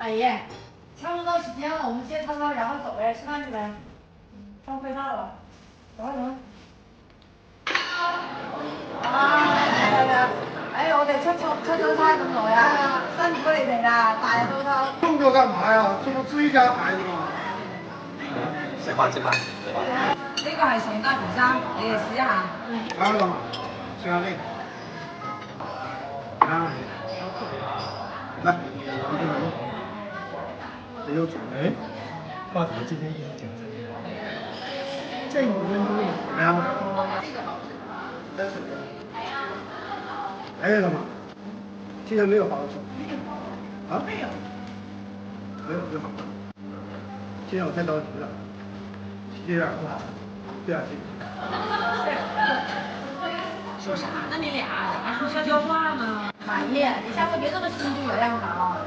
阿姨，差不多到时间了，我们接涛涛然后走呗，吃饭去呗。他们快到了，走啊走啊。啊，哎，我哋出咗差咁耐啊，辛苦你哋啦，大日滔滔。动作干嘛呀？这不追加牌子吗？食飯食飯。呢個係上家魚生，你哋試一下。来了嘛，吃下这个。啊，来，你这个肉，这有煮。哎，爸怎么今天一直点菜？这5分钟有怎么样？来了吗？今天没有好好吃。啊？没有。没有就好。今天我太着急了，有点不好，不小心。说啥呢你俩？还说悄悄话呢？马姨，你下回别这么心直有样好。